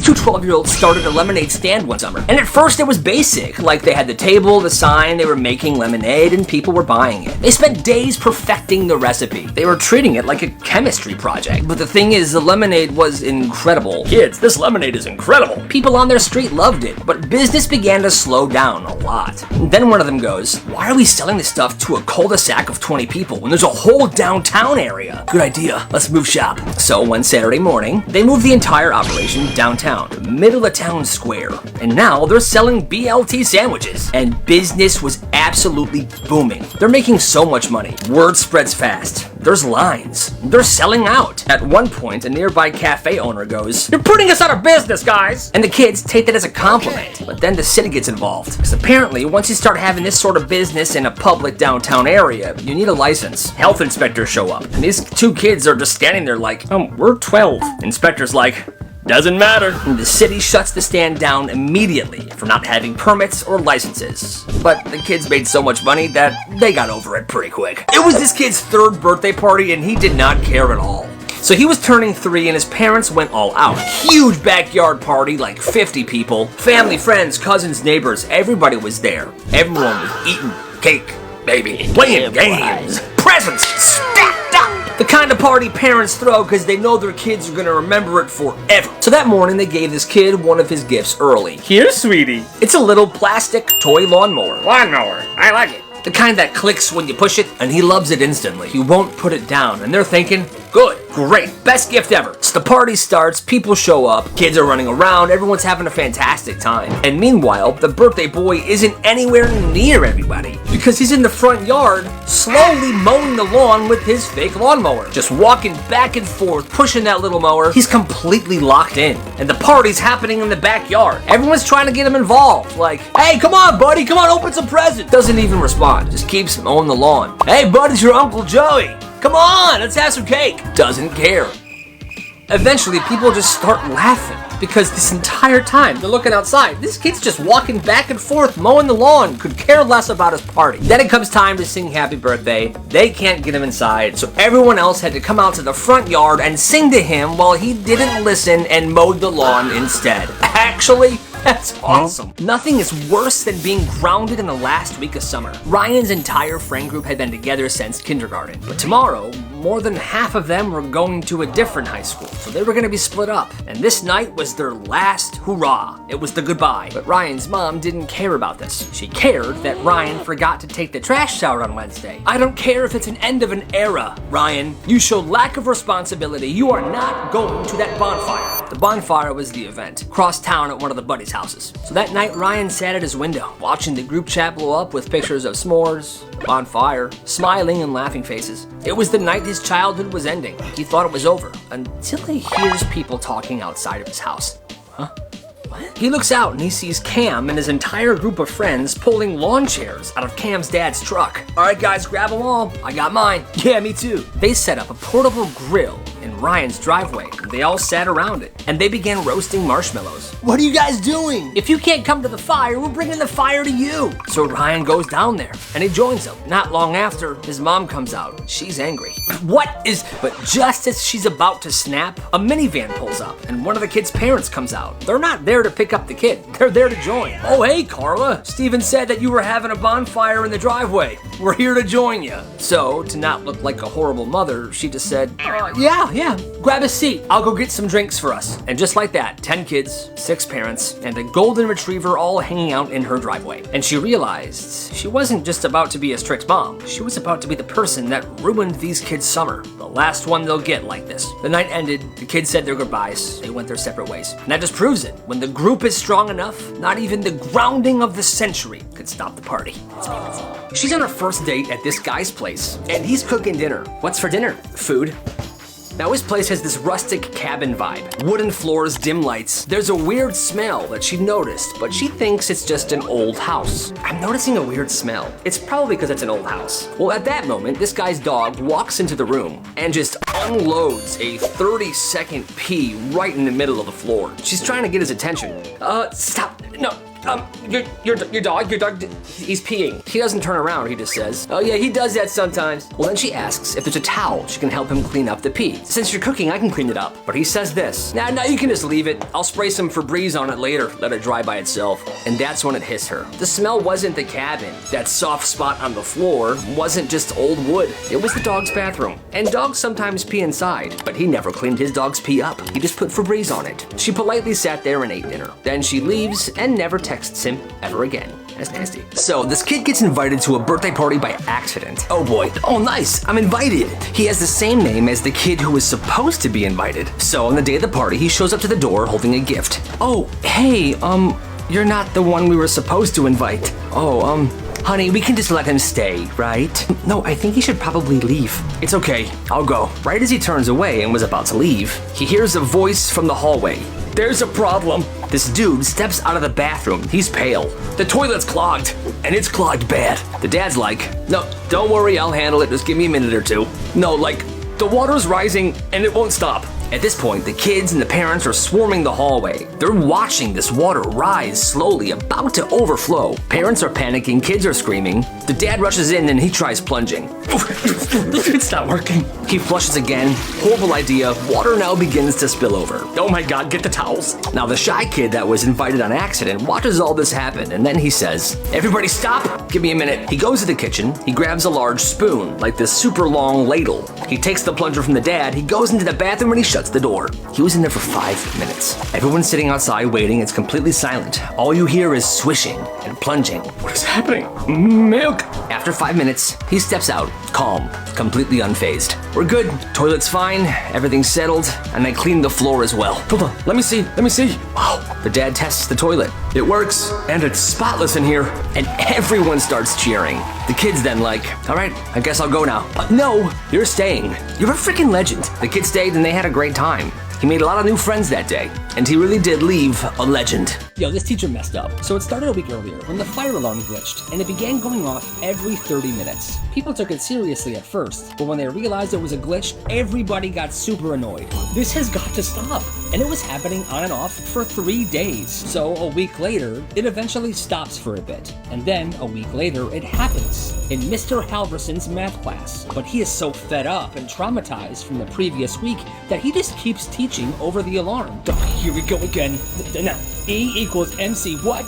two 12-year-olds started a lemonade stand one summer. And at first it was basic, like they had the table, the sign, they were making lemonade, and people were buying it. They spent days perfecting the recipe. They were treating it like a chemistry project. But the thing is, the lemonade was incredible. Kids, this lemonade is incredible. People on their street loved it, but business began to slow down a lot. And then one of them goes, why are we selling this stuff to a cul-de-sac of 20 people when there's a whole downtown area? Good idea, let's move shop. So one Saturday morning, they moved the entire operation downtown, middle of town square. And now they're selling BLT sandwiches. And business was absolutely booming. They're making so much money. Word spreads fast. There's lines. They're selling out. At one point, a nearby cafe owner goes, "You're putting us out of business, guys!" And the kids take that as a compliment. But then the city gets involved. Because apparently, once you start having this sort of business in a public downtown area, you need a license. Health inspectors show up. And these two kids are just standing there like, we're 12. Inspector's like, doesn't matter. And the city shuts the stand down immediately for not having permits or licenses. But the kids made so much money that they got over it pretty quick. It was this kid's third birthday party and he did not care at all. So he was turning 3 and his parents went all out. Huge backyard party, like 50 people. Family, friends, cousins, neighbors, everybody was there. Everyone was eating cake, baby, playing games, presents stacked up. The kind of party parents throw because they know their kids are gonna remember it forever. So that morning they gave this kid one of his gifts early. Here, sweetie. It's a little plastic toy lawnmower. Lawnmower, I like it. The kind that clicks when you push it, and he loves it instantly. He won't put it down, and they're thinking, good, great, best gift ever. So the party starts, people show up, kids are running around, everyone's having a fantastic time. And meanwhile, the birthday boy isn't anywhere near everybody because he's in the front yard, slowly mowing the lawn with his fake lawnmower. Just walking back and forth, pushing that little mower. He's completely locked in, and the party's happening in the backyard. Everyone's trying to get him involved, like, hey, come on, buddy, come on, open some presents. Doesn't even respond. Just keeps mowing the lawn. Hey, bud, it's your Uncle Joey. Come on, let's have some cake. Doesn't care. Eventually, people just start laughing because this entire time they're looking outside. This kid's just walking back and forth, mowing the lawn, could care less about his party. Then it comes time to sing happy birthday. They can't get him inside, so everyone else had to come out to the front yard and sing to him while he didn't listen and mowed the lawn instead. Actually, that's awesome. Nothing is worse than being grounded in the last week of summer. Ryan's entire friend group had been together since kindergarten, but tomorrow, more than half of them were going to a different high school, so they were going to be split up. And this night was their last hurrah. It was the goodbye. But Ryan's mom didn't care about this. She cared that Ryan forgot to take the trash out on Wednesday. I don't care if it's an end of an era, Ryan. You showed lack of responsibility. You are not going to that bonfire. The bonfire was the event, across town at one of the buddies' houses. So that night, Ryan sat at his window, watching the group chat blow up with pictures of s'mores, the bonfire, smiling and laughing faces. It was the night his childhood was ending. He thought it was over, until he hears people talking outside of his house. Huh? What? He looks out and he sees Cam and his entire group of friends pulling lawn chairs out of Cam's dad's truck. All right, guys, grab them all. I got mine. Yeah, me too. They set up a portable grill in Ryan's driveway. They all sat around it, and they began roasting marshmallows. What are you guys doing? If you can't come to the fire, we're bringing the fire to you. So Ryan goes down there, and he joins them. Not long after, his mom comes out. She's angry. But just as she's about to snap, a minivan pulls up, and one of the kids' parents comes out. They're not there to pick up the kid. They're there to join. Oh, hey, Carla. Steven said that you were having a bonfire in the driveway. We're here to join you. So, to not look like a horrible mother, she just said, yeah, grab a seat. I'll go get some drinks for us. And just like that, 10 kids, 6 parents, and a golden retriever all hanging out in her driveway. And she realized she wasn't just about to be a strict mom. She was about to be the person that ruined these kids' summer. The last one they'll get like this. The night ended, the kids said their goodbyes, they went their separate ways. And that just proves it. When the group is strong enough, not even the grounding of the century could stop the party. It's beautiful. She's on her first date at this guy's place, and he's cooking dinner. What's for dinner? Food. Now his place has this rustic cabin vibe. Wooden floors, dim lights. There's a weird smell that she noticed, but she thinks it's just an old house. I'm noticing a weird smell. It's probably because it's an old house. Well, at that moment, this guy's dog walks into the room and just unloads a 30-second pee right in the middle of the floor. She's trying to get his attention. Stop. No. your dog, he's peeing. He doesn't turn around, he just says, oh yeah, he does that sometimes. Well, then she asks if there's a towel she can help him clean up the pee. Since you're cooking, I can clean it up. But he says this, nah, you can just leave it. I'll spray some Febreze on it later, let it dry by itself. And that's when it hits her. The smell wasn't the cabin. That soft spot on the floor wasn't just old wood. It was the dog's bathroom. And dogs sometimes pee inside, but he never cleaned his dog's pee up. He just put Febreze on it. She politely sat there and ate dinner. Then she leaves and never texts him ever again. That's nasty. So this kid gets invited to a birthday party by accident. Oh boy. Oh nice, I'm invited. He has the same name as the kid who was supposed to be invited. So on the day of the party, he shows up to the door holding a gift. Oh, hey, you're not the one we were supposed to invite. Oh, honey, we can just let him stay, right? No, I think he should probably leave. It's okay, I'll go. Right as he turns away and was about to leave, he hears a voice from the hallway. There's a problem. This dude steps out of the bathroom. He's pale. The toilet's clogged, and it's clogged bad. The dad's like, no, don't worry, I'll handle it. Just give me a minute or two. No, like, the water's rising, and it won't stop. At this point, the kids and the parents are swarming the hallway. They're watching this water rise slowly, about to overflow. Parents are panicking, kids are screaming. The dad rushes in and he tries plunging. It's not working. He flushes again. Horrible idea. Water now begins to spill over. Oh my God, get the towels. Now the shy kid that was invited on accident watches all this happen, and then he says, everybody stop, give me a minute. He goes to the kitchen, he grabs a large spoon, like this super long ladle. He takes the plunger from the dad, he goes into the bathroom and he shuts the door. He was in there for 5 minutes. Everyone's sitting outside waiting, it's completely silent. All you hear is swishing and plunging. What is happening? Milk! After 5 minutes, he steps out, calm, completely unfazed. We're good, toilet's fine, everything's settled, and I cleaned the floor as well. Hold on, let me see. Wow, the dad tests the toilet. It works, and it's spotless in here. And everyone starts cheering. The kid's then like, all right, I guess I'll go now. No, you're staying. You're a freaking legend. The kid stayed and they had a great time. He made a lot of new friends that day, and he really did leave a legend. Yo, this teacher messed up. So it started a week earlier when the fire alarm glitched, and it began going off every 30 minutes. People took it seriously at first, but when they realized it was a glitch, everybody got super annoyed. This has got to stop. And it was happening on and off for 3 days. So a week later, it eventually stops for a bit. And then a week later, it happens in Mr. Halverson's math class. But he is so fed up and traumatized from the previous week that he just keeps teaching over the alarm. Here we go again. Now, E equals MC what?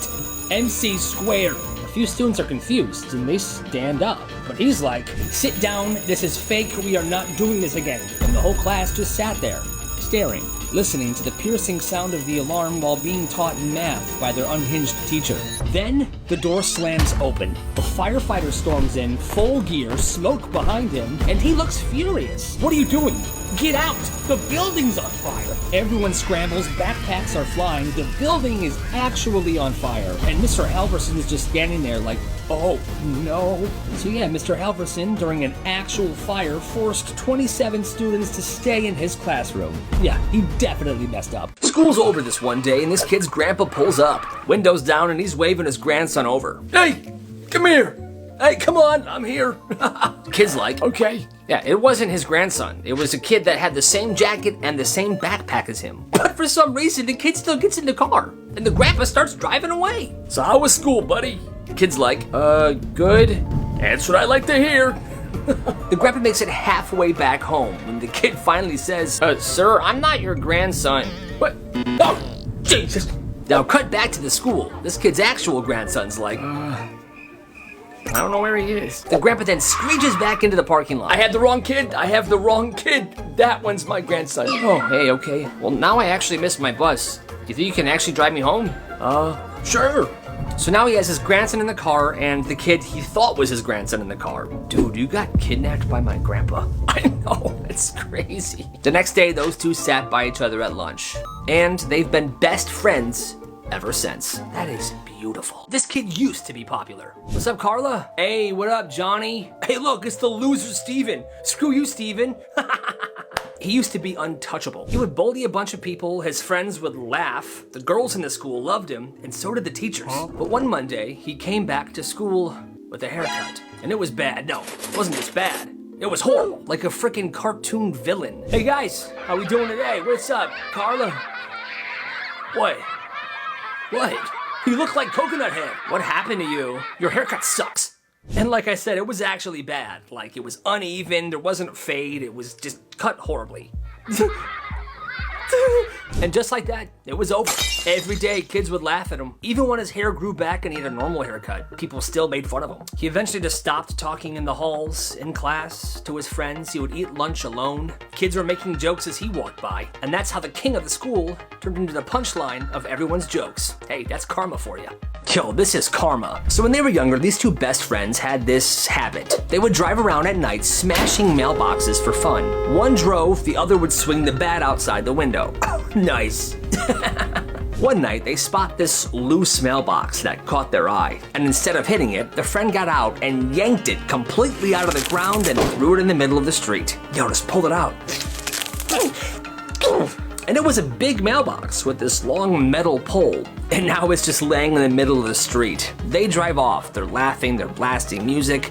MC squared. A few students are confused and they stand up. But he's like, sit down, this is fake, we are not doing this again. And the whole class just sat there, staring, listening to the piercing sound of the alarm while being taught math by their unhinged teacher. Then, the door slams open. A firefighter storms in, full gear, smoke behind him, and he looks furious. What are you doing? Get out! The building's on fire! Everyone scrambles, backpacks are flying, the building is actually on fire, and Mr. Halverson is just standing there like, oh no. So yeah, Mr. Halverson, during an actual fire, forced 27 students to stay in his classroom. Yeah, he definitely messed up. School's over this one day, and this kid's grandpa pulls up. Windows down, and he's waving his grandson over. Hey, come here! Hey, come on, I'm here. Kid's like, okay. Yeah, it wasn't his grandson. It was a kid that had the same jacket and the same backpack as him. But for some reason, the kid still gets in the car, and the grandpa starts driving away. So how was school, buddy? The kid's like, good. That's what I like to hear. The grandpa makes it halfway back home when the kid finally says, sir, I'm not your grandson. What? Oh, Jesus. Now cut back to the school. This kid's actual grandson's like, I don't know where he is. The grandpa then screeches back into the parking lot. I had the wrong kid. I have the wrong kid. That one's my grandson. Oh, hey, okay. Well, now I actually missed my bus. Do you think you can actually drive me home? Sure. So now he has his grandson in the car and the kid he thought was his grandson in the car. Dude, you got kidnapped by my grandpa. I know, it's crazy. The next day, those two sat by each other at lunch. And they've been best friends ever since. That is beautiful. This kid used to be popular. What's up, Carla? Hey, what up, Johnny? Hey, look, it's the loser, Steven. Screw you, Steven. He used to be untouchable. He would bully a bunch of people, his friends would laugh, the girls in the school loved him, and so did the teachers. But one Monday, he came back to school with a haircut. And it was bad. No, it wasn't just bad. It was horrible, like a freaking cartoon villain. Hey guys, how we doing today? What's up, Carla? What? You look like Coconut Head. What happened to you? Your haircut sucks. And like I said, it was actually bad. Like, it was uneven, there wasn't a fade, it was just cut horribly. And just like that, it was over. Every day, kids would laugh at him. Even when his hair grew back and he had a normal haircut, people still made fun of him. He eventually just stopped talking in the halls, in class, to his friends. He would eat lunch alone. Kids were making jokes as he walked by. And that's how the king of the school turned into the punchline of everyone's jokes. Hey, that's karma for you. Yo, this is karma. So when they were younger, these two best friends had this habit. They would drive around at night smashing mailboxes for fun. One drove, the other would swing the bat outside the window. Nice. One night, they spot this loose mailbox that caught their eye. And instead of hitting it, the friend got out and yanked it completely out of the ground and threw it in the middle of the street. Yo, just pulled it out. And it was a big mailbox with this long metal pole. And now it's just laying in the middle of the street. They drive off, they're laughing, they're blasting music.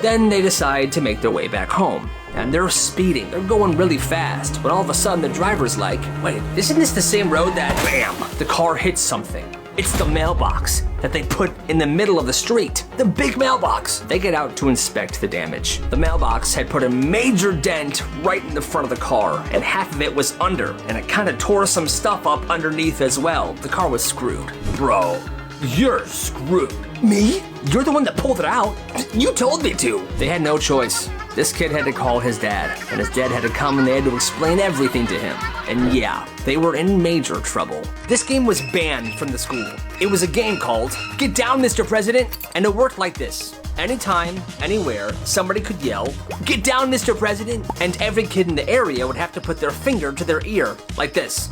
Then they decide to make their way back home. And they're speeding, they're going really fast. But all of a sudden the driver's like, wait, isn't this the same road that, bam, the car hits something? It's the mailbox that they put in the middle of the street. The big mailbox. They get out to inspect the damage. The mailbox had put a major dent right in the front of the car, and half of it was under, and it kind of tore some stuff up underneath as well. The car was screwed. Bro, you're screwed. Me? You're the one that pulled it out. You told me to. They had no choice. This kid had to call his dad, and his dad had to come and they had to explain everything to him. And yeah, they were in major trouble. This game was banned from the school. It was a game called Get Down, Mr. President, and it worked like this. Anytime, anywhere, somebody could yell, "Get down, Mr. President," and every kid in the area would have to put their finger to their ear, like this.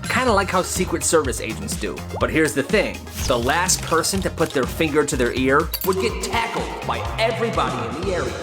Kind of like how Secret Service agents do. But here's the thing, the last person to put their finger to their ear would get tackled by everybody in the area.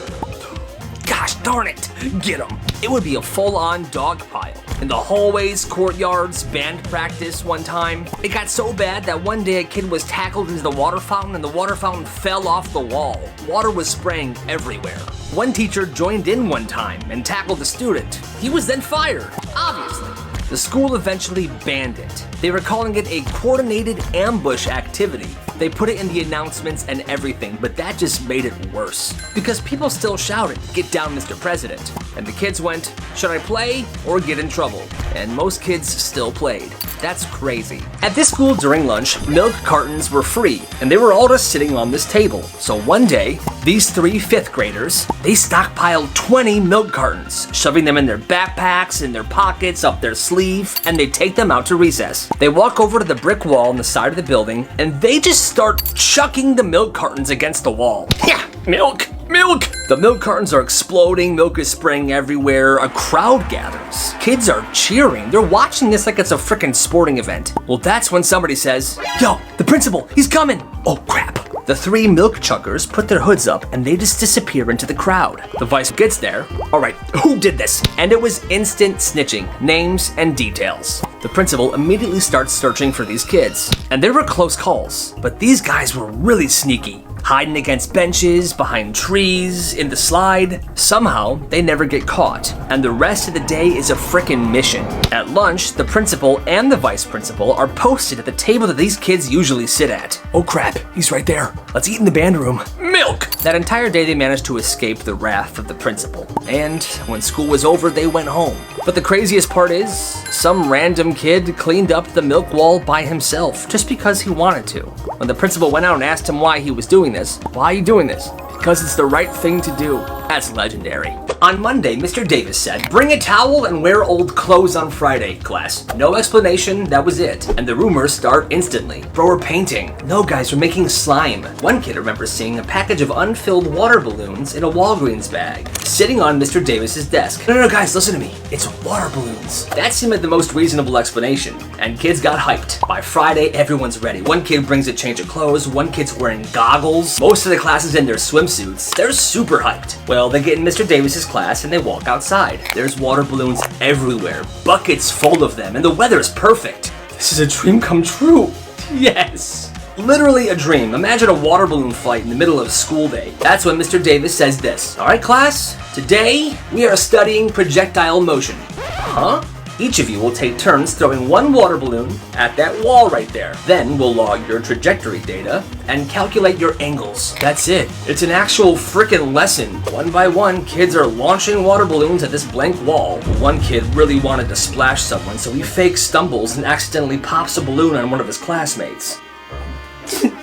Gosh darn it, get them. It would be a full-on dog pile. In the hallways, courtyards, band practice one time. It got so bad that one day a kid was tackled into the water fountain and the water fountain fell off the wall. Water was spraying everywhere. One teacher joined in one time and tackled a student. He was then fired, obviously. The school eventually banned it. They were calling it a coordinated ambush activity. They put it in the announcements and everything, but that just made it worse. Because people still shouted, "Get down, Mr. President." And the kids went, should I play or get in trouble? And most kids still played. That's crazy. At this school during lunch, milk cartons were free, and they were all just sitting on this table. So one day, these 3 fifth graders, they stockpiled 20 milk cartons, shoving them in their backpacks, in their pockets, up their sleeve, and they take them out to recess. They walk over to the brick wall on the side of the building, and they just start chucking the milk cartons against the wall. Yeah, milk! Milk! The milk cartons are exploding, milk is spraying everywhere, a crowd gathers. Kids are cheering, they're watching this like it's a frickin' sporting event. Well, that's when somebody says, "Yo, the principal, he's coming!" Oh crap. The 3 milk chuggers put their hoods up and they just disappear into the crowd. The vice gets there. All right, who did this? And it was instant snitching, names and details. The principal immediately starts searching for these kids. And there were close calls, but these guys were really sneaky. Hiding against benches, behind trees, in the slide. Somehow, they never get caught. And the rest of the day is a frickin' mission. At lunch, the principal and the vice principal are posted at the table that these kids usually sit at. Oh crap, he's right there. Let's eat in the band room. Milk! That entire day they managed to escape the wrath of the principal. And when school was over, they went home. But the craziest part is, some random kid cleaned up the milk wall by himself, just because he wanted to. When the principal went out and asked him why he was doing this, "Why are you doing this?" "Because it's the right thing to do." That's legendary. On Monday, Mr. Davis said, "Bring a towel and wear old clothes on Friday, class." No explanation, that was it. And the rumors start instantly. "Bro, we're painting." "No, guys, we're making slime." One kid remembers seeing a package of unfilled water balloons in a Walgreens bag, sitting on Mr. Davis's desk. No, guys, listen to me. It's water balloons." That seemed like the most reasonable explanation, and kids got hyped. By Friday, everyone's ready. One kid brings a change of clothes, one kid's wearing goggles, most of the class is in their swimsuits. They're super hyped. Well, they get in Mr. Davis's class and they walk outside. There's water balloons everywhere, buckets full of them, and the weather's perfect. This is a dream come true. Yes. Literally a dream. Imagine a water balloon fight in the middle of school day. That's when Mr. Davis says this. "All right, class, today we are studying projectile motion." Huh? Each of you will take turns throwing one water balloon at that wall right there. Then we'll log your trajectory data and calculate your angles. That's it. It's an actual frickin' lesson. One by one, kids are launching water balloons at this blank wall. One kid really wanted to splash someone, so he fake stumbles and accidentally pops a balloon on one of his classmates.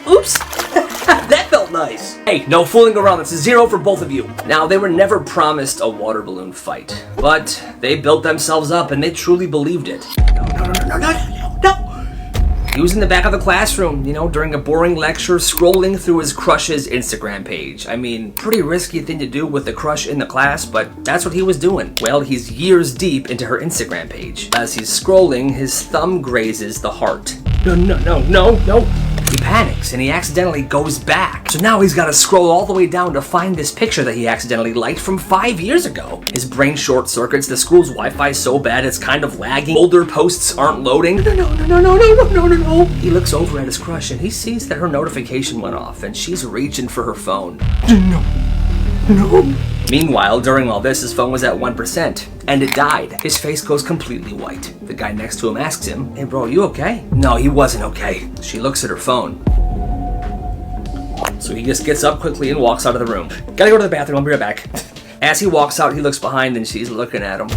Oops! That felt nice. Hey, no fooling around. That's a 0 for both of you. Now, they were never promised a water balloon fight, but they built themselves up and they truly believed it. No. He was in the back of the classroom, during a boring lecture, scrolling through his crush's Instagram page. I mean, pretty risky thing to do with a crush in the class, but that's what he was doing. Well, he's years deep into her Instagram page. As he's scrolling, his thumb grazes the heart. No. He panics and he accidentally goes back. So now he's got to scroll all the way down to find this picture that he accidentally liked from 5 years ago. His brain short circuits. The school's Wi-Fi is so bad it's kind of lagging. Older posts aren't loading. No. He looks over at his crush and he sees that her notification went off and she's reaching for her phone. No. Meanwhile, during all this, his phone was at 1%, and it died. His face goes completely white. The guy next to him asks him, "Hey bro, you okay?" No, he wasn't okay. She looks at her phone. So he just gets up quickly and walks out of the room. Gotta go to the bathroom, I'll be right back. As he walks out, he looks behind and she's looking at him.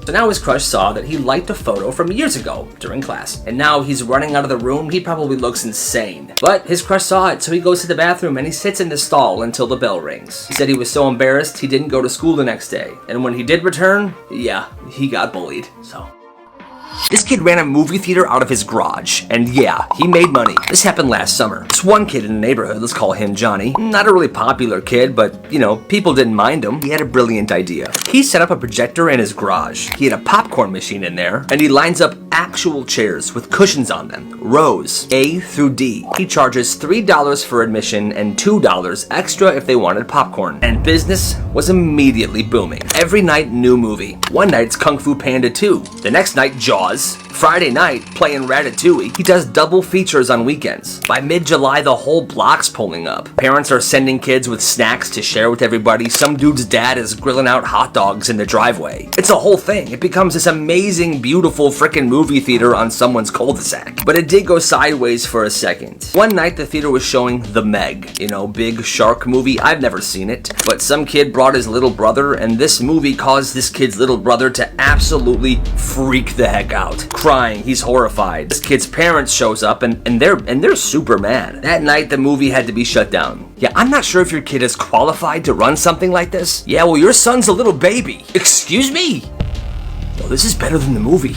So now his crush saw that he liked a photo from years ago during class. And now he's running out of the room. He probably looks insane. But his crush saw it, so he goes to the bathroom and he sits in the stall until the bell rings. He said he was so embarrassed he didn't go to school the next day. And when he did return, yeah, he got bullied. So this kid ran a movie theater out of his garage, and yeah, he made money. This happened last summer. This one kid in the neighborhood, let's call him Johnny, not a really popular kid, but people didn't mind him. He had a brilliant idea. He set up a projector in his garage. He had a popcorn machine in there, and he lines up actual chairs with cushions on them, rows A through D. He charges $3 for admission and $2 extra if they wanted popcorn, and business was immediately booming. Every night, new movie. One night it's Kung Fu Panda 2. The next night, Jaws. Friday night, playing Ratatouille. He does double features on weekends. By mid-July, the whole block's pulling up. Parents are sending kids with snacks to share with everybody. Some dude's dad is grilling out hot dogs in the driveway. It's a whole thing. It becomes this amazing, beautiful frickin' movie theater on someone's cul-de-sac. But it did go sideways for a second. One night, the theater was showing The Meg. Big shark movie. I've never seen it. But some kid brought his little brother, and this movie caused this kid's little brother to absolutely freak the heck out. Crying, he's horrified. This kid's parents shows up and they're super mad. That night the movie had to be shut down. Yeah, I'm not sure if your kid is qualified to run something like this. Yeah, well, your son's a little baby. Excuse me? No, this is better than the movie.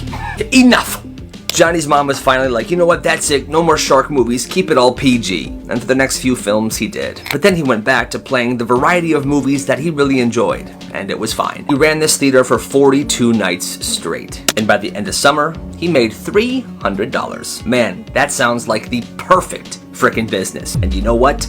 Enough! Johnny's mom was finally like, you know what, that's it, no more shark movies, keep it all PG. And for the next few films, he did. But then he went back to playing the variety of movies that he really enjoyed, and it was fine. He ran this theater for 42 nights straight. And by the end of summer, he made $300. Man, that sounds like the perfect frickin' business. And you know what?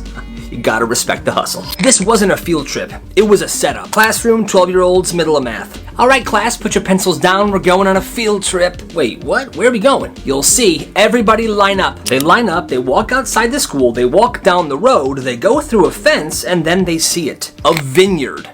You gotta respect the hustle. This wasn't a field trip, it was a setup. Classroom, 12-year-olds, middle of math. All right, class, put your pencils down. We're going on a field trip. Wait, what? Where are we going? You'll see. Everybody line up. They line up, they walk outside the school, they walk down the road, they go through a fence, and then they see it. A vineyard.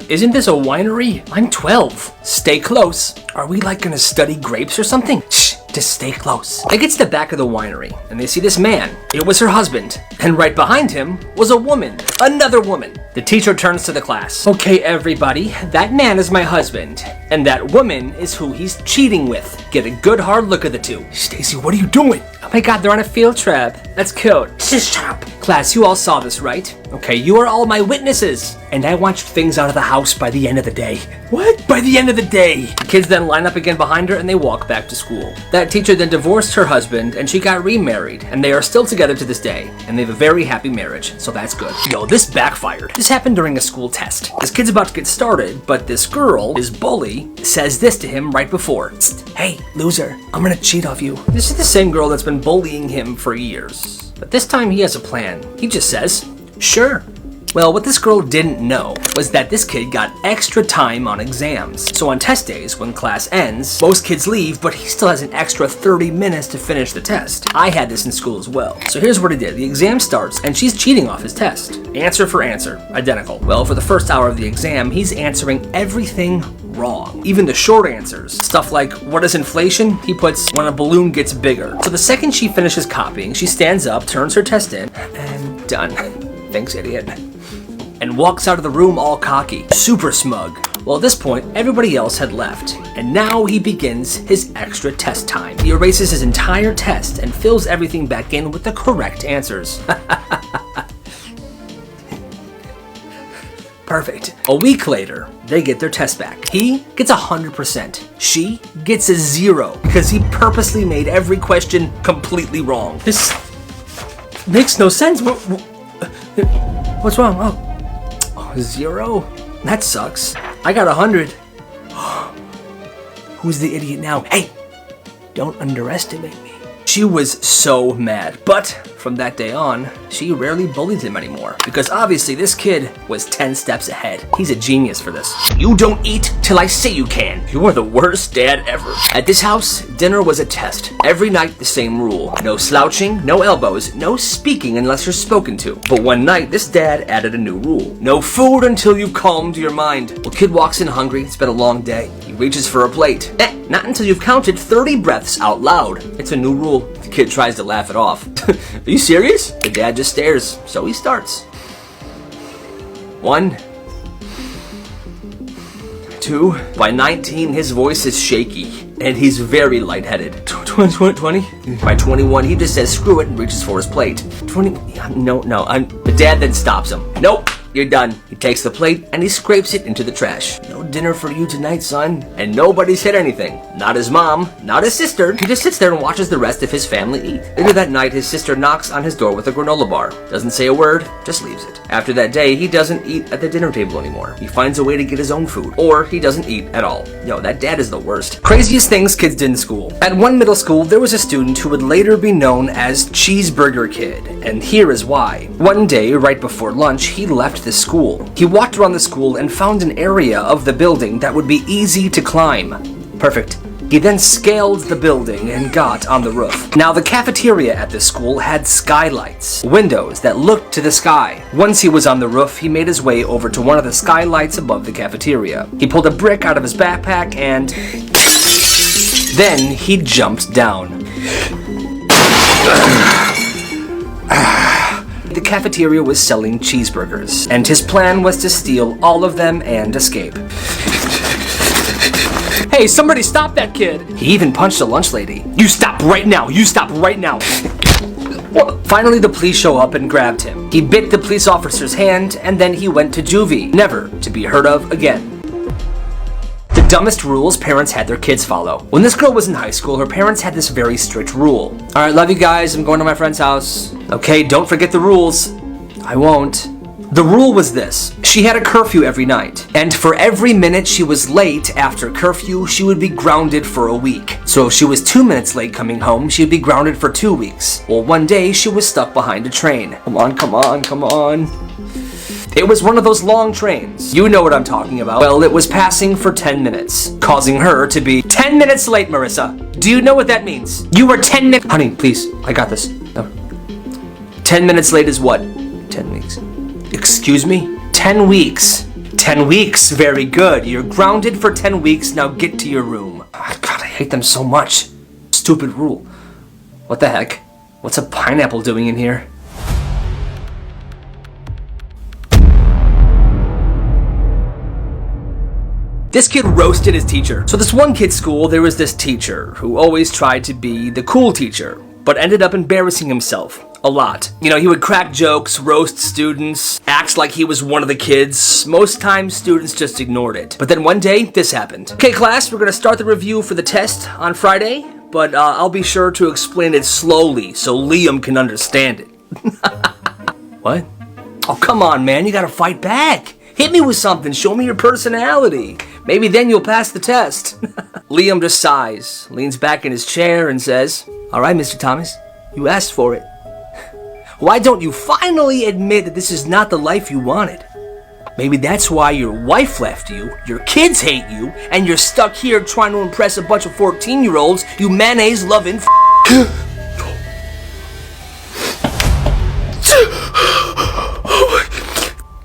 Isn't this a winery? I'm 12. Stay close. Are we gonna study grapes or something? Shh. Just stay close. They get to the back of the winery, and they see this man. It was her husband. And right behind him was a woman. Another woman. The teacher turns to the class. Okay, everybody, that man is my husband, and that woman is who he's cheating with. Get a good hard look at the two. Stacy, what are you doing? Oh my god, they're on a field trip. That's cute. Shut up. Class, you all saw this, right? Okay, you are all my witnesses. And I want things out of the house by the end of the day. What? By the end of the day. The kids then line up again behind her and they walk back to school. That teacher then divorced her husband and she got remarried. And they are still together to this day. And they have a very happy marriage, so that's good. Yo, this backfired. This happened during a school test. This kid's about to get started, but this girl, his bully, says this to him right before. Hey, loser, I'm gonna cheat off you. This is the same girl that's been bullying him for years. But this time he has a plan. He just says, sure. Well, what this girl didn't know was that this kid got extra time on exams. So on test days, when class ends, most kids leave, but he still has an extra 30 minutes to finish the test. I had this in school as well. So here's what he did. The exam starts, and she's cheating off his test. Answer for answer, identical. Well, for the first hour of the exam, he's answering everything wrong. Even the short answers. Stuff like, what is inflation? He puts, when a balloon gets bigger. So the second she finishes copying, she stands up, turns her test in, and done. Thanks, idiot. And walks out of the room all cocky, super smug. Well, at this point, everybody else had left, and now he begins his extra test time. He erases his entire test and fills everything back in with the correct answers. Perfect. A week later, they get their test back. He gets 100%. She gets a 0 because he purposely made every question completely wrong. This makes no sense. What's wrong? Oh, 0? That sucks. I got 100. Who's the idiot now? Hey, don't underestimate me. She was so mad, but from that day on, she rarely bullied him anymore because obviously this kid was 10 steps ahead. He's a genius for this. You don't eat till I say you can. You are the worst dad ever. At this house, dinner was a test. Every night the same rule. No slouching, no elbows, no speaking unless you're spoken to. But one night, this dad added a new rule. No food until you've calmed your mind. Well, kid walks in hungry, it's been a long day. He reaches for a plate. Not until you've counted 30 breaths out loud. It's a new rule. The kid tries to laugh it off. Are you serious? The dad just stares, so he starts. 1, 2. By 19, his voice is shaky, and he's very lightheaded. 20? By 21, he just says screw it and reaches for his plate. 20? No. The dad then stops him. Nope. You're done. He takes the plate and he scrapes it into the trash. No dinner for you tonight, son. And nobody's said anything. Not his mom, not his sister. He just sits there and watches the rest of his family eat. Later that night, his sister knocks on his door with a granola bar. Doesn't say a word, just leaves it. After that day, he doesn't eat at the dinner table anymore. He finds a way to get his own food. Or he doesn't eat at all. Yo, that dad is the worst. Craziest things kids did in school. At one middle school, there was a student who would later be known as Cheeseburger Kid. And here is why. One day, right before lunch, he left the school. He walked around the school and found an area of the building that would be easy to climb. Perfect. He then scaled the building and got on the roof. Now, the cafeteria at this school had skylights, windows that looked to the sky. Once he was on the roof, he made his way over to one of the skylights above the cafeteria. He pulled a brick out of his backpack and then he jumped down. The cafeteria was selling cheeseburgers, and his plan was to steal all of them and escape. Hey, somebody stop that kid! He even punched a lunch lady. You stop right now! You stop right now! Well, finally the police show up and grabbed him. He bit the police officer's hand, and then he went to juvie, never to be heard of again. The dumbest rules parents had their kids follow. When this girl was in high school, her parents had this very strict rule. Alright, love you guys, I'm going to my friend's house. Okay, don't forget the rules. I won't. The rule was this. She had a curfew every night, and for every minute she was late after curfew, she would be grounded for a week. So if she was 2 minutes late coming home, she'd be grounded for 2 weeks. Well, one day she was stuck behind a train. Come on. It was one of those long trains. You know what I'm talking about. Well, it was passing for 10 minutes, causing her to be 10 minutes late, Marissa. Do you know what that means? You were 10 minutes... Honey, please, I got this. No. 10 minutes late is what? 10 weeks. Excuse me? 10 weeks. 10 weeks, very good. You're grounded for 10 weeks, now get to your room. Oh, God, I hate them so much. Stupid rule. What the heck? What's a pineapple doing in here? This kid roasted his teacher. So this one kid's school, there was this teacher who always tried to be the cool teacher, but ended up embarrassing himself a lot. You know, he would crack jokes, roast students, act like he was one of the kids. Most times, students just ignored it. But then one day, this happened. Okay, class, we're gonna start the review for the test on Friday, but I'll be sure to explain it slowly so Liam can understand it. What? Oh, come on, man, you gotta fight back. Hit me with something, show me your personality. Maybe then you'll pass the test. Liam just sighs, leans back in his chair and says, all right, Mr. Thomas, you asked for it. Why don't you finally admit that this is not the life you wanted? Maybe that's why your wife left you, your kids hate you, and you're stuck here trying to impress a bunch of 14-year-olds, you mayonnaise-loving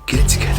Get it together.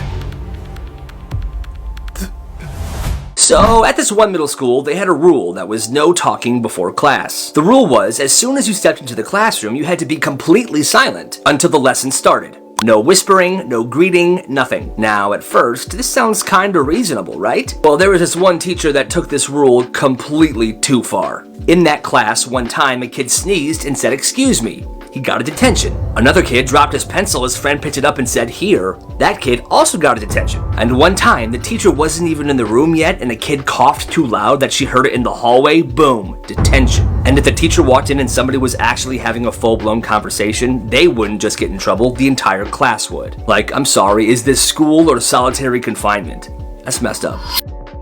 So, at this one middle school, they had a rule that was no talking before class. The rule was, as soon as you stepped into the classroom, you had to be completely silent until the lesson started. No whispering, no greeting, nothing. Now, at first, this sounds kinda reasonable, right? Well, there was this one teacher that took this rule completely too far. In that class, one time, a kid sneezed and said, "Excuse me." He got a detention. Another kid dropped his pencil, his friend picked it up and said, "Here." That kid also got a detention. And one time, the teacher wasn't even in the room yet and a kid coughed too loud that she heard it in the hallway, boom, detention. And if the teacher walked in and somebody was actually having a full-blown conversation, they wouldn't just get in trouble, the entire class would. Like, I'm sorry, is this school or solitary confinement? That's messed up.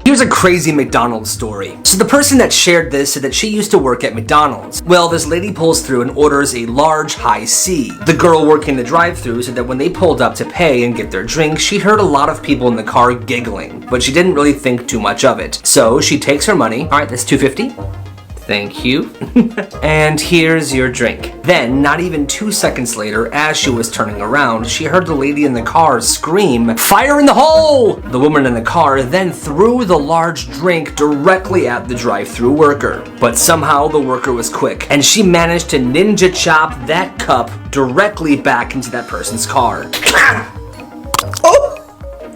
Here's a crazy McDonald's story. So the person that shared this said that she used to work at McDonald's. Well, this lady pulls through and orders a large high C. The girl working the drive-thru said that when they pulled up to pay and get their drink, she heard a lot of people in the car giggling, but she didn't really think too much of it. So she takes her money. All right, that's $2.50. Thank you. And here's your drink. Then, not even 2 seconds later, as she was turning around, she heard the lady in the car scream, "Fire in the hole!" The woman in the car then threw the large drink directly at the drive-thru worker. But somehow the worker was quick, and she managed to ninja chop that cup directly back into that person's car. Oh!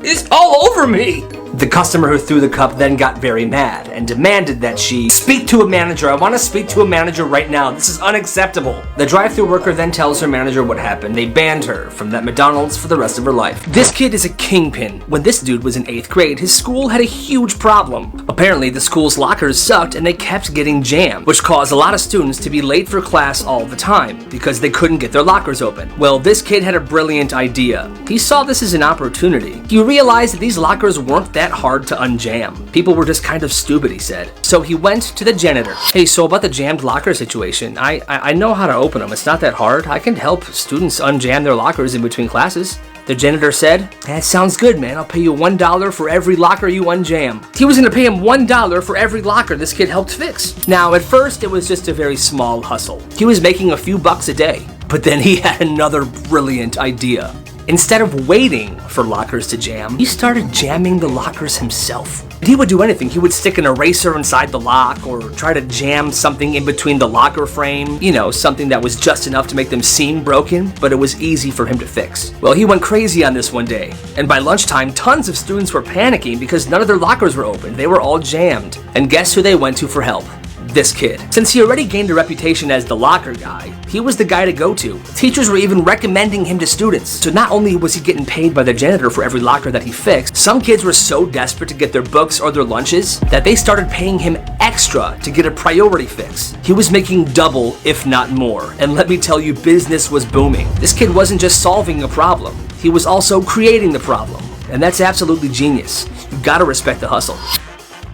It's all over me! The customer who threw the cup then got very mad and demanded that she speak to a manager. I want to speak to a manager right now. This is unacceptable. The drive-thru worker then tells her manager what happened. They banned her from that McDonald's for the rest of her life. This kid is a kingpin. When this dude was in 8th grade, his school had a huge problem. Apparently, the school's lockers sucked and they kept getting jammed, which caused a lot of students to be late for class all the time because they couldn't get their lockers open. Well, this kid had a brilliant idea. He saw this as an opportunity. He realized that these lockers weren't that hard to unjam. People were just kind of stupid, he said. So he went to the janitor. "Hey, so about the jammed locker situation, I know how to open them. It's not that hard. I can help students unjam their lockers in between classes." The janitor said, "That sounds good, man. I'll pay you $1 for every locker you unjam." He was going to pay him $1 for every locker this kid helped fix. Now, at first, it was just a very small hustle. He was making a few bucks a day. But then he had another brilliant idea. Instead of waiting for lockers to jam, he started jamming the lockers himself. And he would do anything. He would stick an eraser inside the lock or try to jam something in between the locker frame. You know, something that was just enough to make them seem broken, but it was easy for him to fix. Well, he went crazy on this one day. And by lunchtime, tons of students were panicking because none of their lockers were open. They were all jammed. And guess who they went to for help? This kid. Since he already gained a reputation as the locker guy, he was the guy to go to. Teachers were even recommending him to students. So not only was he getting paid by the janitor for every locker that he fixed, some kids were so desperate to get their books or their lunches that they started paying him extra to get a priority fix. He was making double, if not more. And let me tell you, business was booming. This kid wasn't just solving a problem, he was also creating the problem. And that's absolutely genius. You gotta respect the hustle.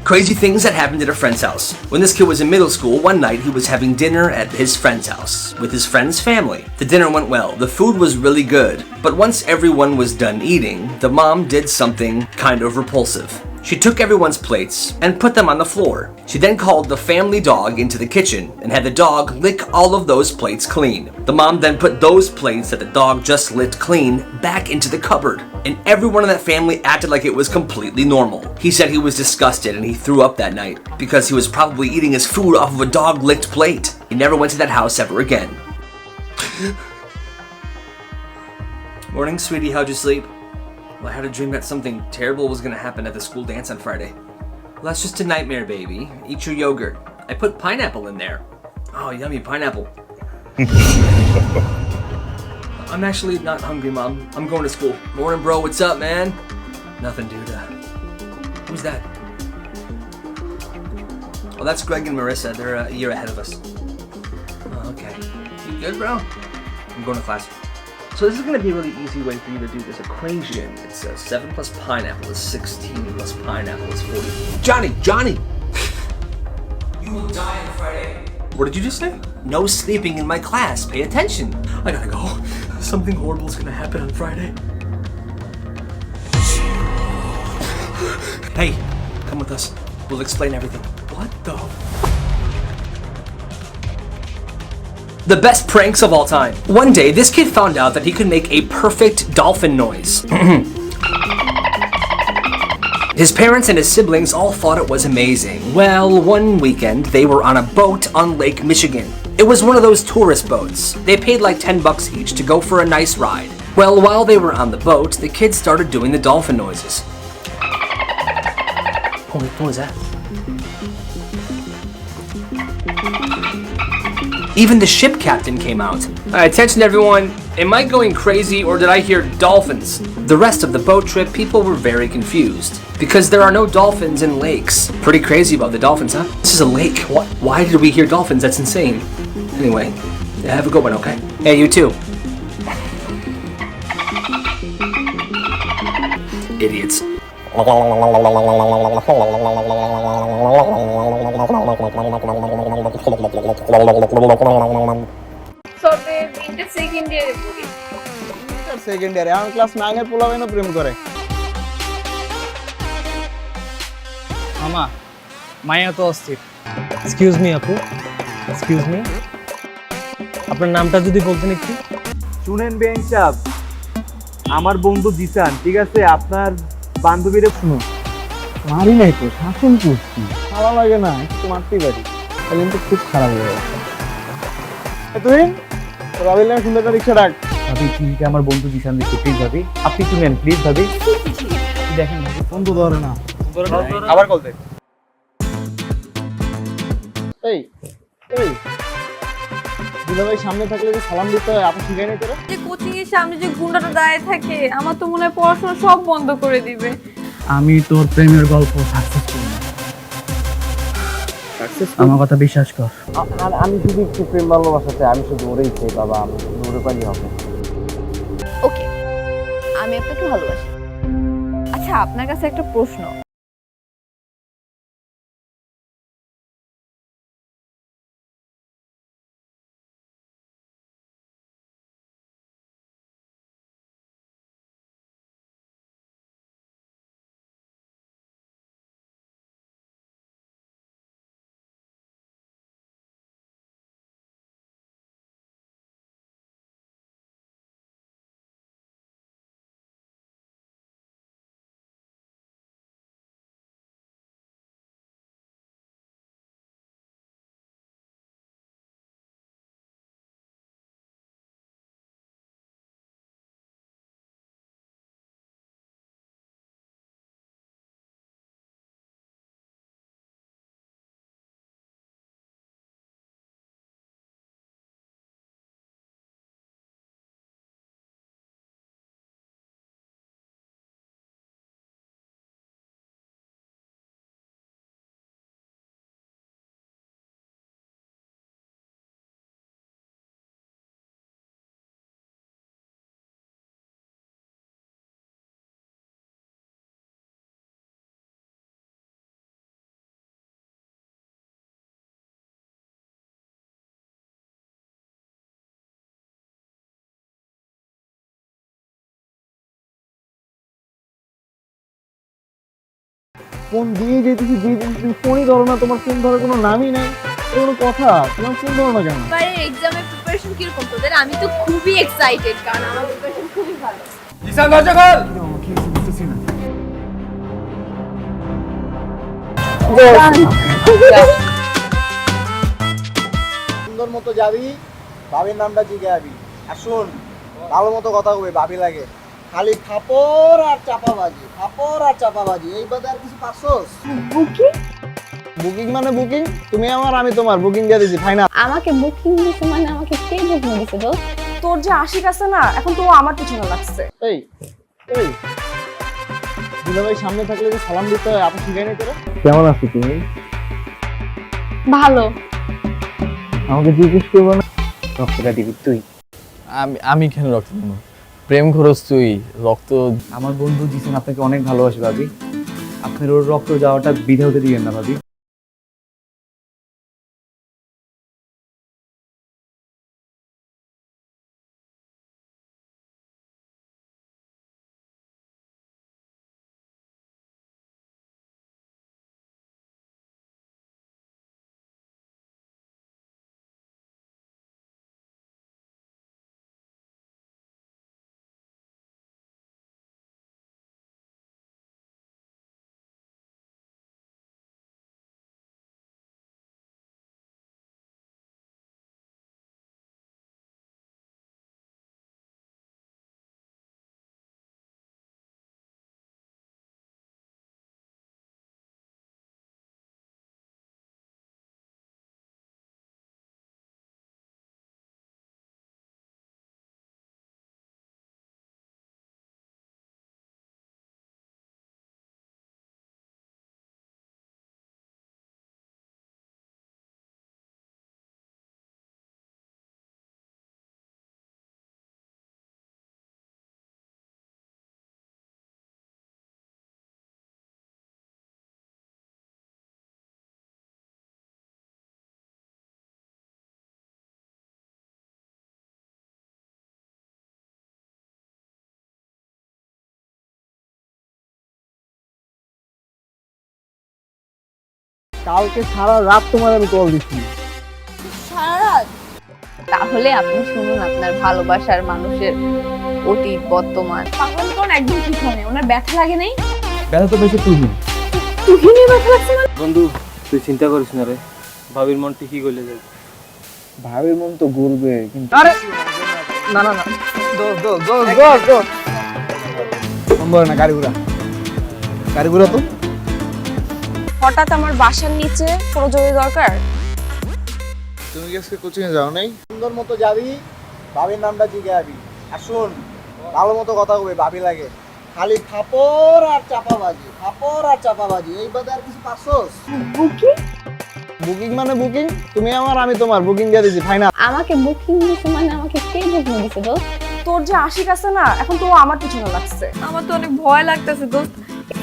Crazy things that happened at a friend's house. When this kid was in middle school, one night he was having dinner at his friend's house with his friend's family. The dinner went well. The food was really good. But once everyone was done eating, the mom did something kind of repulsive. She took everyone's plates and put them on the floor. She then called the family dog into the kitchen and had the dog lick all of those plates clean. The mom then put those plates that the dog just licked clean back into the cupboard. And everyone in that family acted like it was completely normal. He said he was disgusted and he threw up that night because he was probably eating his food off of a dog-licked plate. He never went to that house ever again. Morning, sweetie. How'd you sleep? Well, I had a dream that something terrible was going to happen at the school dance on Friday. Well, that's just a nightmare, baby. Eat your yogurt. I put pineapple in there. Oh, yummy pineapple. I'm actually not hungry, Mom. I'm going to school. Morning, bro. What's up, man? Nothing, dude. Who's that? Oh, that's Greg and Marissa. They're a year ahead of us. Oh, okay. You good, bro? I'm going to class. So this is going to be a really easy way for you to do this equation. It says 7 plus pineapple is 16 plus pineapple is 40. Johnny! You will die on Friday. What did you just say? No sleeping in my class. Pay attention. I gotta go. Something horrible is gonna happen on Friday. Hey, come with us. We'll explain everything. What the? The best pranks of all time. One day, this kid found out that he could make a perfect dolphin noise. His parents and his siblings all thought it was amazing. Well, one weekend, they were on a boat on Lake Michigan. It was one of those tourist boats. They paid like $10 each to go for a nice ride. Well, while they were on the boat, the kids started doing the dolphin noises. What was that? Even the ship captain came out. Attention everyone, am I going crazy or did I hear dolphins? The rest of the boat trip, people were very confused because there are no dolphins in lakes. Pretty crazy about the dolphins, huh? This is a lake. Why did we hear dolphins? That's insane. Anyway, have a good one, okay? Hey, you too. Idiots. Second ইয়ারে আমি class 9 এর পোলাবেন প্রেম করে মামা মায়া তো অস্থির। Excuse me আপু, excuse me, আপনার নামটা যদি বলতেন একটু। শুনেন বেঞ্চ সাহেব, আমার বন্ধু জিসান, ঠিক আছে? আপনার বান্ধবীরে শুনো, মারি নাই তো, শাসন করছি, ভালো লাগে না, একটু মারতেই পারি, তাহলে কিন্তু খুব খারাপ হয়ে যাচ্ছে। তুই রবিল নামে সুন্দর একটা রিক্সা ডাক। ভাবি তুমি কি আমার বন্ধু জিসান দেখতে, প্লিজ ভাবি, আপনি একটু নেন প্লিজ ভাবি। দেখেন ভাবি, বন্ধু ধরে না, আবার কল দে। এই এই দুলাভাই সামনে থাকলে যে সালাম দিতে হয়, আপনি শিখাই নাই তোরা? যে কোচিং এর সামনে যে গুন্ডাটা দাঁড়িয়ে থাকে, আমার তো মনে হয় পড়াশোনা সব বন্ধ করে দিবে। আমি তোর প্রেমের গল্প সাকসেসফুল না, আমার কথা বিশ্বাস কর। আমি শুধু একটু প্রেম ভালোবাসাতে, আমি শুধু ওরেই চাই বাবা, আমি ওরে পালি হবে। ওকে, আমি আপনাকে ভালোবাসি। আচ্ছা, আপনার কাছে একটা প্রশ্ন, ফোন দিয়ে যেতেছি, দিয়ে তুমি ফোনই ধরো না, তোমার ফোন ধরার কোনো নামই নাই, কোনো কথা, তোমার ফোন ধরো না কেন? এবারে এক্সামের প্রিপারেশন কিরকম তোদের? আমি তো খুবই এক্সাইটেড, কারণ আমার প্রিপারেশন খুবই ভালো। জিসান দরজা খোল। কি বুঝতেছি না। সুন্দর মতো যাবি, ভাবির নামটা জিজ্ঞাবি, আর শোন ভালো মতো কথা কবে, ভাবি লাগে খালি থাপড় আর চাপাবাজি, থাপড় আর চাপাবাজি, এই বাদে আর কিছু পারছস? বুকিং? বুকিং মানে বুকিং, তুমি আমার আমি তোমার, বুকিং দিয়ে দিছি ফাইনাল। আমাকে বুকিং দিছে মানে আমাকে কে বুকিং দিছে দোস্ত? তোর যে আশিক আছে না, এখন তো আমার পিছনে লাগছে। এই এই দুলাভাই সামনে থাকলে যে সালাম দিতে হয়, আপনি শিখাই নাই তোরা? কেমন আছো তুমি? ভালো। আমাকে জিজ্ঞেস করবো না, রক্তটা দিবি তুই? আমি কেন রক্ত দেবো? প্রেম খরচ তুই, রক্ত। আমার বন্ধু জিসান আপনাকে অনেক ভালোবাসে ভাবি, আপনার ওর রক্ত যাওয়াটা বিধা হতে দিবেন না ভাবি। কালকে সারা রাত তোমার আমি কল দিচ্ছি। সারা রাত? তাহলে আপনি শুনুন আপনার ভালোবাসার মানুষের অতীত বর্তমান। পাগলামি কোন একদম ঠিক হয় না। ওনার ব্যথা লাগে নাই? ব্যথা তো বেশি তুই তুহিনের ব্যথা লাগছে মানে? বন্ধু তুই চিন্তা করিস না রে, ভাবির মন ঠিকই গলে যাবে। ভাবির মন তো ঘুরবে কিন্তু আরে না না না, সম্ভব না। গাড়ি ঘোড়া তো হঠাৎ আমার বাসার নিচে কোনো জমি দরকার? তুমি কি আজকে কোচিং এ যাও নাই? সুন্দর মতো যাবি, ভাবির নামটা জিজ্ঞাসি। আর শোন, ভালো মতো কথা কবে, ভাবি লাগে। খালি থাপড় আর চাপাবাজি, এই বাদে আর কিছু পাচ্ছস? বুকিং মানে বুকিং, তুমি আমার আমি তোমার, বুকিং দিয়ে দিছি ফাইনাল। আমাকে বুকিং দিছে মানে আমাকে কে বুকিং দিছে দোস্ত? তোর যে আশিক আছে না, এখন তো আমার পিছনে লাগছে। আমার তো অনেক ভয় লাগতেছে দোস্ত।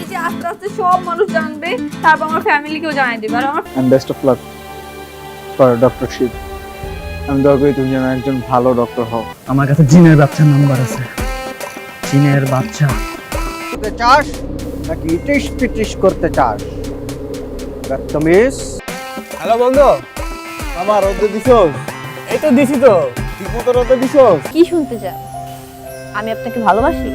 এই যে আস্তে আস্তে সব মানুষ জানবে, তারপর আমার ফ্যামিলিকেও জানাই দিবে। আর আমার and best of luck for doctorship. আমি দোয়া করি তুমি যেন একজন ভালো ডক্টর হও। আমার কাছে জিনের বাচ্চার নাম্বার আছে। জিনের বাচ্চা। করতে চাস নাকি ইটিস পিটিস করতে চাস? হ্যালো বন্ধু, আমার রোদে দিছস? এই তো দিছি তো। ঠিক মতো রোদে দিছস? কি শুনতে চান? আমি আপনাকে ভালোবাসি?